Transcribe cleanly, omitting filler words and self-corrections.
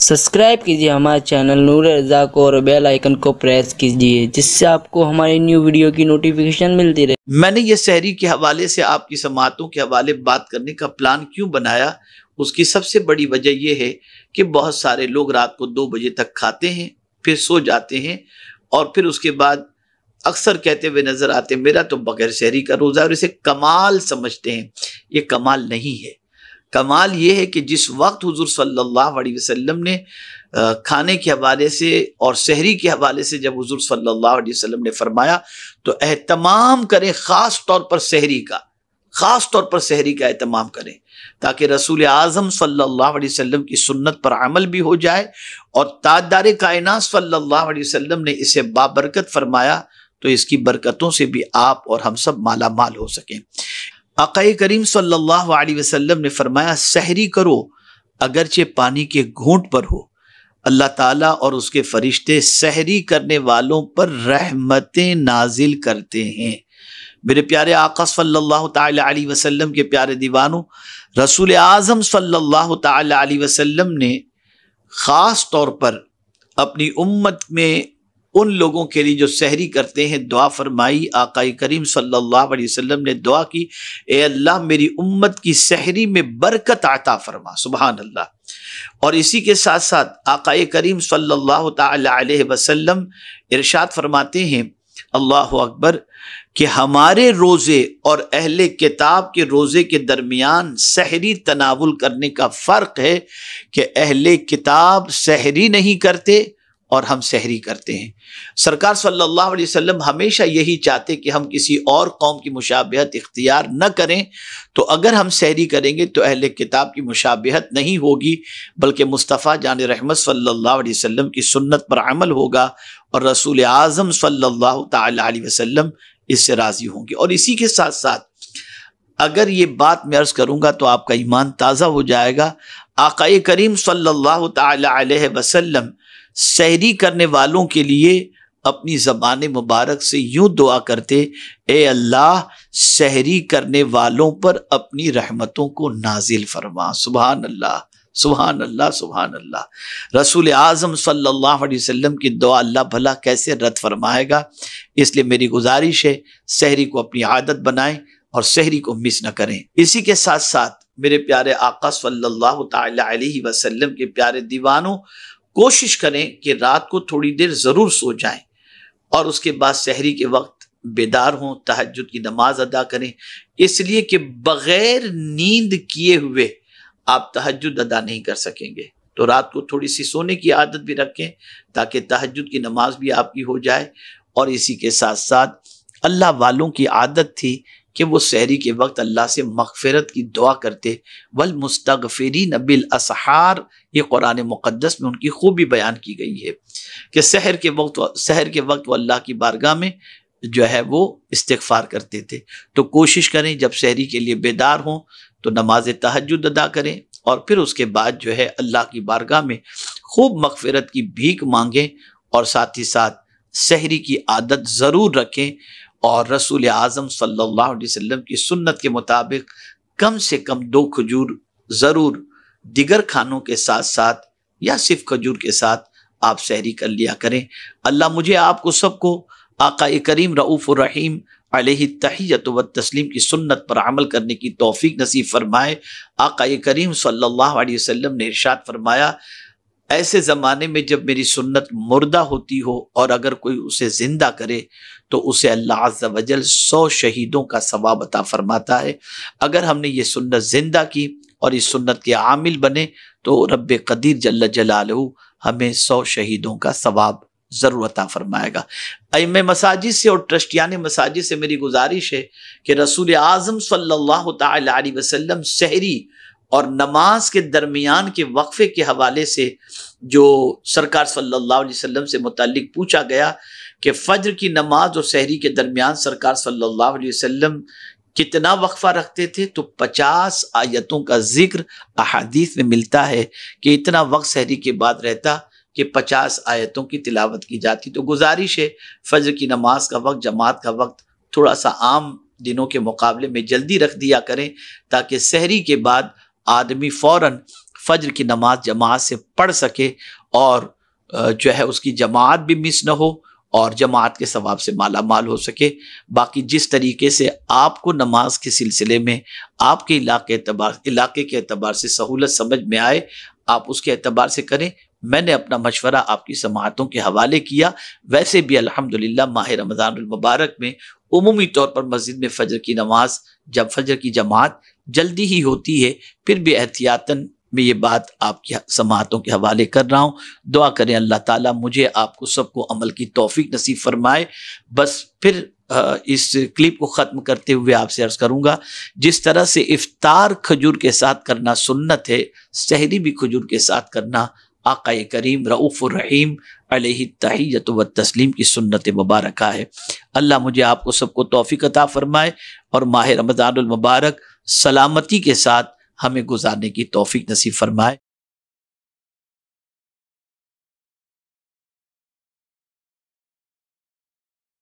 Subscribe कीजिए हमारे channel नूर रज़ा को और बेल आइकन को प्रेस कीजिए जिससे आपको हमारी न्यू वीडियो की नोटिफिकेशन मिलती रहे। मैंने ये सहरी के हवाले से आपकी समातों के हवाले बात करने का प्लान क्यों बनाया, उसकी सबसे बड़ी वजह यह है कि बहुत सारे लोग रात को 2 बजे तक खाते हैं, फिर सो जाते हैं और फिर उसके बाद अक्सर कहते हुए नजर आते हैं मेरा तो बगैर सहरी का रोज़ा, और इसे कमाल समझते हैं। ये कमाल नहीं है। कमाल ये है कि जिस वक्त हुजूर सल्लल्लाहु अलैहि वसल्लम ने खाने के हवाले से और सहरी के हवाले से जब हुजूर सल्लल्लाहु अलैहि वसल्लम ने फरमाया तो एहतमाम करें, ख़ास तौर पर सहरी का एहतमाम करें ताकि रसूल आज़म सल्लल्लाहु अलैहि वसल्लम की सुन्नत पर अमल भी हो जाए और ताजदार कायनात सल्लल्लाहु अलैहि वसल्लम ने इसे बाबरकत फरमाया तो इसकी बरकतों से भी आप और हम सब माला माल हो सकें। आक़ाए करीम सल्लल्लाहु अलैहि वसल्लम ने फरमाया सहरी करो अगरचे पानी के घूंट पर हो। अल्लाह ताला और उसके फरिश्ते सहरी करने वालों पर रहमतें नाजिल करते हैं। मेरे प्यारे आका सल्लल्लाहु ताला अलैहि वसल्लम के प्यारे दीवानों, रसूल आज़म सल्लल्लाहु ताला अलैहि वसल्लम ने ख़ास तौर पर अपनी उम्मत में उन लोगों के लिए जो सहरी करते हैं दुआ फरमाई। आक़ाए करीम सल्लल्लाहु अलैहि वसल्लम ने दुआ की, ए अल्लाह मेरी उम्मत की सहरी में बरकत अता फरमा। सुभान अल्लाह। और इसी के साथ साथ आक़ाए करीम सल्लल्लाहु ताला अलैहि वसल्लम इरशाद फरमाते हैं, अल्लाहु अकबर, कि हमारे रोज़े और अहले किताब के रोज़े के दरमियान सहरी तनावुल करने का फ़र्क है कि अहले किताब सहरी नहीं करते और हम सहरी करते हैं। सरकार सल्लल्लाहु अलैहि वसल्लम हमेशा यही चाहते कि हम किसी और कौम की मुशाबिहत इख्तियार न करें, तो अगर हम सहरी करेंगे तो अहले किताब की मुशाबिहत नहीं होगी बल्कि मुस्तफ़ा जान रहमत सल्लल्लाहु अलैहि वसल्लम की सुन्नत पर अमल होगा और रसूल आज़म सल्लल्लाहु ताला अलैहि वसल्लम इससे राज़ी होंगे। और इसी के साथ साथ अगर ये बात मैं अर्ज़ करूँगा तो आपका ईमान ताज़ा हो जाएगा। आक़ाए करीम सल्लल्लाहु ताला अलैहि वसल्लम सहरी करने वालों के लिए अपनी ज़बान मुबारक से यूं दुआ करते, ए अल्लाह सहरी करने वालों पर अपनी रहमतों को नाजिल फरमा। सुभान अल्लाह, सुभान अल्लाह, सुभान अल्लाह। रसूल आज़म सल्लल्लाहु अलैहि वसल्लम की दुआ अल्लाह भला कैसे रद्द फरमाएगा। इसलिए मेरी गुजारिश है सहरी को अपनी आदत बनाएं और सहरी को मिस न करें। इसी के साथ साथ मेरे प्यारे आका सल्लल्लाहु ताला अलैहि वसल्लम के प्यारे दीवानों, कोशिश करें कि रात को थोड़ी देर ज़रूर सो जाएं और उसके बाद सहरी के वक्त बेदार हों, तहज्जुद की नमाज अदा करें, इसलिए कि बग़ैर नींद किए हुए आप तहज्जुद अदा नहीं कर सकेंगे। तो रात को थोड़ी सी सोने की आदत भी रखें ताकि तहज्जुद की नमाज भी आपकी हो जाए। और इसी के साथ साथ अल्लाह वालों की आदत थी कि वो सहरी के वक्त अल्लाह से मग़फ़िरत की दुआ करते। वल मुस्तग़फ़िरीन बिल असहार, ये कुरान मुक़द्दस में उनकी खूबी बयान की गई है कि सहर के वक्त वो अल्लाह की बारगाह में जो है वो इस्तिग़फ़ार करते थे। तो कोशिश करें जब सहरी के लिए बेदार हों तो नमाज तहज्जुद अदा करें और फिर उसके बाद जो है अल्लाह की बारगाह में खूब मग़फ़िरत की भीख मांगें और साथ ही साथ सहरी की आदत ज़रूर रखें और रसूल आज़म सल्लल्लाहु अलैहि वसल्लम की सुन्नत के मुताबिक कम से कम 2 खजूर ज़रूर दिगर खानों के साथ साथ या सिर्फ खजूर के साथ आप सहरी कर लिया करें। अल्लाह मुझे आपको सबको आक़ाए करीम रऊफ़ुर रहीम अलैहि तहिय्यत व तस्लीम की सुन्नत पर अमल करने की तौफीक नसीब फरमाए। आक़ाए करीम सल्लल्लाहु अलैहि वसल्लम ने इरशाद फरमाया, ऐसे ज़माने में जब मेरी सुन्नत मुर्दा होती हो और अगर कोई उसे ज़िंदा करे तो उसे अल्लाह अज़्ज़ा वजल 100 शहीदों का सवाब अता फरमाता है। अगर हमने ये सुन्नत ज़िंदा की और इस सुन्नत के आमिल बने तो रब्बे क़दीर जल्ल जलालहू हमें 100 शहीदों का सवाब ज़रूर अता फरमाएगा। इमाम मसाजिद से और ट्रस्टियान मसाजिद से मेरी गुजारिश है कि रसूल आज़म सल्लल्लाहु ताला अलैहि वसल्लम सहरी और नमाज के दरमियान के वक्फे के हवाले से जो सरकार सल्लल्लाहु अलैहि वसल्लम से मुताल्लिक पूछा गया कि फज्र की नमाज और सहरी के दरमियान सरकार सल्लल्लाहु अलैहि वसल्लम कितना वक्फा रखते थे, तो 50 आयतों का जिक्र अहादीस में मिलता है कि इतना वक्त सहरी के बाद रहता कि 50 आयतों की तिलावत की जाती। तो गुजारिश है फज्र की नमाज का वक्त, जमात का वक्त थोड़ा सा आम दिनों के मुकाबले में जल्दी रख दिया करें ताकि सहरी के बाद आदमी फौरन فجر کی نماز جماعت سے پڑھ سکے اور جو ہے اس کی جماعت بھی مس نہ ہو اور جماعت کے ثواب سے مالا مال ہو سکے۔ باقی جس طریقے سے آپ کو نماز کے سلسلے میں آپ کے علاقے کے اعتبار سے سہولت سمجھ میں آئے، آپ اس کے اعتبار سے کریں۔ میں نے اپنا مشورہ آپ کی سماعتوں کے حوالے کیا۔ ویسے بھی الحمدللہ ماہ رمضان المبارک میں عمومی طور پر مسجد میں فجر کی نماز، جب فجر کی جماعت جلدی ہی ہوتی ہے، پھر بھی احتیاطاً میں یہ بات آپ کی سماعتوں کے حوالے کر رہا ہوں۔ دعا کریں اللہ تعالیٰ مجھے آپ کو سب کو عمل کی توفیق نصیب فرمائے۔ بس پھر اس کلپ کو ختم کرتے ہوئے آپ سے عرض کروں گا، جس طرح سے افطار کھجور کے ساتھ کرنا سنت ہے، سحری بھی کھجور کے ساتھ کرنا آقا کریم رؤوف الرحیم علیہ التحیۃ والتسلیم کی سنت مبارکہ ہے۔ اللہ مجھے آپ کو سب کو توفیق عطا فرمائے اور ماہ رمضان المبارک سلامتی کے ساتھ ہمیں گزارنے کی توفیق نصیب فرمائے۔